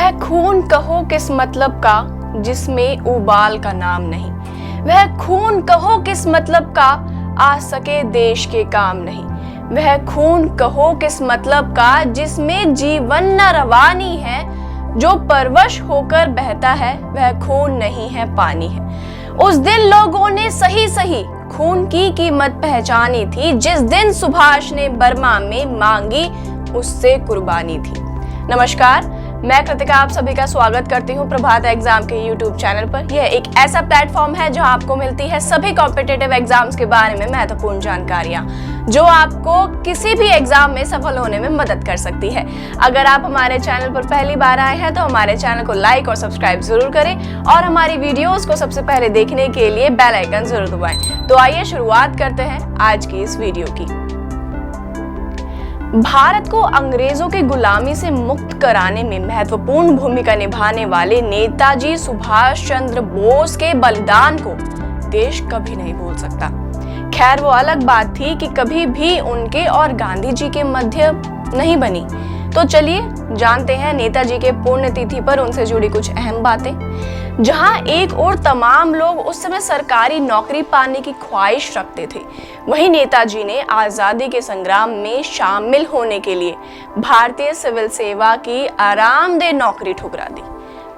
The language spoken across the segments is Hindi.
वह खून कहो किस मतलब का जिसमें उबाल का नाम नहीं। वह खून कहो किस मतलब का आ सके देश के काम नहीं। वह खून कहो किस मतलब का जिसमें जीवन न रवानी है। जो परवश होकर बहता है वह खून नहीं है पानी है। उस दिन लोगों ने सही सही खून की कीमत पहचानी थी। जिस दिन सुभाष ने बर्मा में मांगी उससे कुर्बानी थी। नमस्कार, मैं कृतिका आप सभी का स्वागत करती हूँ प्रभात एग्जाम के YouTube चैनल पर। यह एक ऐसा प्लेटफॉर्म है जहां आपको मिलती है सभी कॉम्पिटिटिव एग्जाम्स के बारे में महत्वपूर्ण जानकारियां जो आपको किसी भी एग्जाम में सफल होने में मदद कर सकती है। अगर आप हमारे चैनल पर पहली बार आए हैं तो हमारे चैनल को लाइक और सब्सक्राइब जरूर करें और हमारी वीडियोस को सबसे पहले देखने के लिए बेल आइकन जरूर दबाएं। तो आइए शुरुआत करते हैं आज की इस वीडियो की। भारत को अंग्रेजों की गुलामी से मुक्त कराने में महत्वपूर्ण भूमिका निभाने वाले नेताजी सुभाष चंद्र बोस के बलिदान को देश कभी नहीं भूल सकता। खैर, वो अलग बात थी कि कभी भी उनके और गांधी जी के मध्य नहीं बनी। तो चलिए जानते हैं नेताजी के पुण्यतिथि पर उनसे जुड़ी कुछ अहम बातें। जहां एक और तमाम लोग उस समय सरकारी नौकरी पाने की ख्वाहिश रखते थे, वहीं नेताजी ने आजादी के संग्राम में शामिल होने के लिए भारतीय सिविल सेवा की आरामदेह नौकरी ठुकरा दी।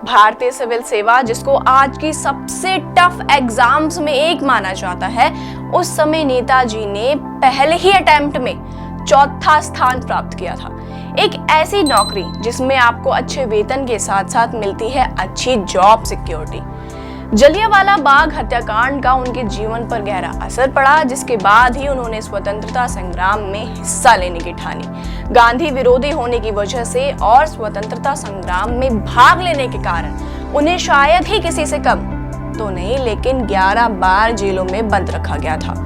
भारतीय सिविल सेवा, जिसको आज की सबसे टफ एग्जाम्स में एक माना जाता है, उस समय नेताजी ने पहले ही अटेम्प्ट में चौथा स्थान प्राप्त किया था। एक ऐसी नौकरी जिसमें आपको अच्छे वेतन के साथ साथ मिलती है अच्छी जॉब सिक्योरिटी। जलियांवाला बाग हत्याकांड का उनके जीवन पर गहरा असर पड़ा, जिसके बाद ही उन्होंने स्वतंत्रता संग्राम में हिस्सा लेने की ठानी। गांधी विरोधी होने की वजह से और स्वतंत्रता संग्राम में भाग लेने के कारण उन्हें शायद ही किसी से कम तो नहीं लेकिन 11 बार जेलों में बंद रखा गया था।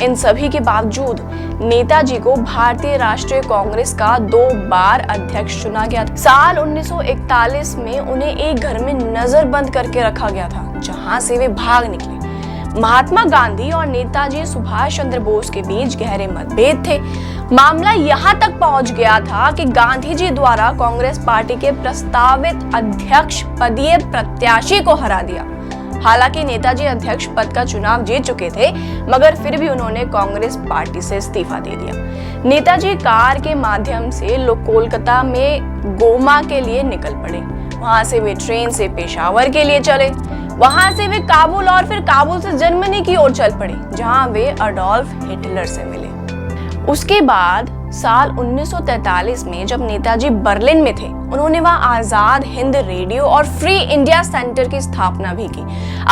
इन सभी के बावजूद नेताजी को भारतीय राष्ट्रीय कांग्रेस का 2 बार अध्यक्ष चुना गया था। साल 1941 में उन्हें एक घर में नजरबंद करके रखा गया था, जहां से वे भाग निकले। महात्मा गांधी और नेताजी सुभाष चंद्र बोस के बीच गहरे मतभेद थे। मामला यहां तक पहुंच गया था कि गांधी जी द्वारा कांग्रेस पार्टी के प्रस्तावित अध्यक्ष पदीय प्रत्याशी को हरा दिया। हालांकि नेताजी अध्यक्ष पद का चुनाव जीत चुके थे, मगर फिर भी उन्होंने कांग्रेस पार्टी से इस्तीफा दे दिया। नेताजी कार के माध्यम से लोग कोलकाता में गोमा के लिए निकल पड़े। वहां से वे ट्रेन से पेशावर के लिए चले। वहां से वे काबुल और फिर काबुल से जर्मनी की ओर चल पड़े, जहां वे अडोल्फ हिटलर से मिले। उसके बाद साल 1943 में जब नेताजी बर्लिन में थे, उन्होंने वहां आजाद हिंद रेडियो और फ्री इंडिया सेंटर की स्थापना भी की।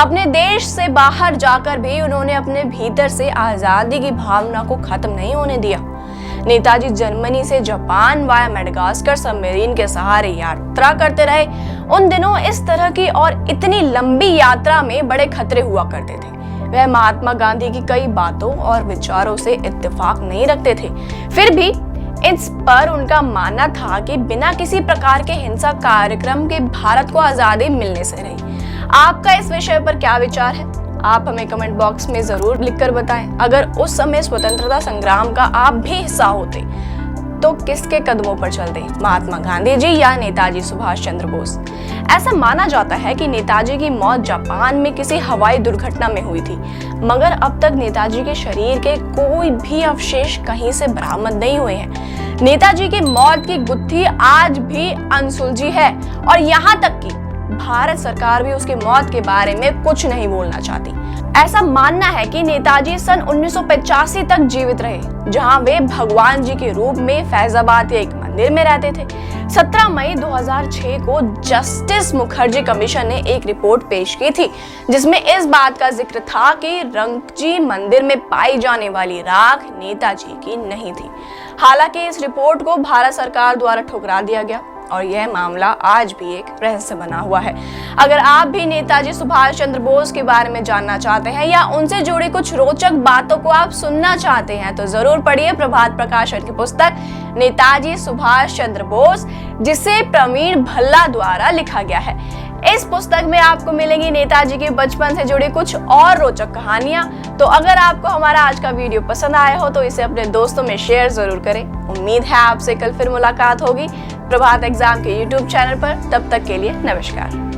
अपने देश से बाहर जाकर भी उन्होंने अपने भीतर से आजादी की भावना को खत्म नहीं होने दिया। नेताजी जर्मनी से जापान वाया मेडागास्कर सबमरीन के सहारे यात्रा करते रहे। उन दिनों इस तरह की और इतनी लंबी यात्रा में बड़े खतरे हुआ करते थे। वह महात्मा गांधी की कई बातों और विचारों से इत्तेफाक नहीं रखते थे, फिर भी इस पर उनका मानना था कि बिना किसी प्रकार के हिंसा कार्यक्रम के भारत को आजादी मिलने से रही। आपका इस विषय पर क्या विचार है? आप हमें कमेंट बॉक्स में जरूर लिखकर बताएं। अगर उस समय स्वतंत्रता संग्राम का आप भी हिस्सा होते तो किसके कदमों पर चलते, महात्मा गांधी जी या नेताजी सुभाष चंद्र बोस? ऐसा माना जाता है कि नेताजी की मौत जापान में किसी हवाई दुर्घटना में हुई थी, मगर अब तक नेताजी के शरीर के कोई भी अवशेष कहीं से बरामद नहीं हुए हैं। नेताजी की मौत की गुत्थी आज भी अनसुलझी है और यहाँ तक कि भारत सरकार भी उसकी मौत के बारे में कुछ नहीं बोलना चाहती। ऐसा मानना है कि नेताजी सन 1985 तक जीवित रहे, जहां वे भगवान जी के रूप में फैजाबाद के एक मंदिर में रहते थे। 17 मई 2006 को जस्टिस मुखर्जी कमीशन ने एक रिपोर्ट पेश की थी, जिसमें इस बात का जिक्र था कि रंगजी मंदिर में पाई जाने वाली राख नेताजी की नहीं थी। हालांकि इस रिपोर्ट को भारत सरकार द्वारा ठुकरा दिया गया और यह मामला आज भी एक रहस्य बना हुआ है। अगर आप भी नेताजी सुभाष चंद्र बोस के बारे में जानना चाहते हैं या उनसे जुड़ी कुछ रोचक बातों को आप सुनना चाहते हैं तो जरूर पढ़िए प्रभात प्रकाशन की पुस्तक नेताजी सुभाष चंद्र बोस, जिसे प्रवीण भल्ला द्वारा लिखा गया है। इस पुस्तक में आपको मिलेंगी नेताजी के बचपन से जुड़ी कुछ और रोचक कहानियां, तो अगर आपको हमारा आज का वीडियो पसंद आया हो तो इसे अपने दोस्तों में शेयर जरूर करें। उम्मीद है आपसे कल फिर मुलाकात होगी प्रभात एग्जाम के YouTube चैनल पर। तब तक के लिए नमस्कार।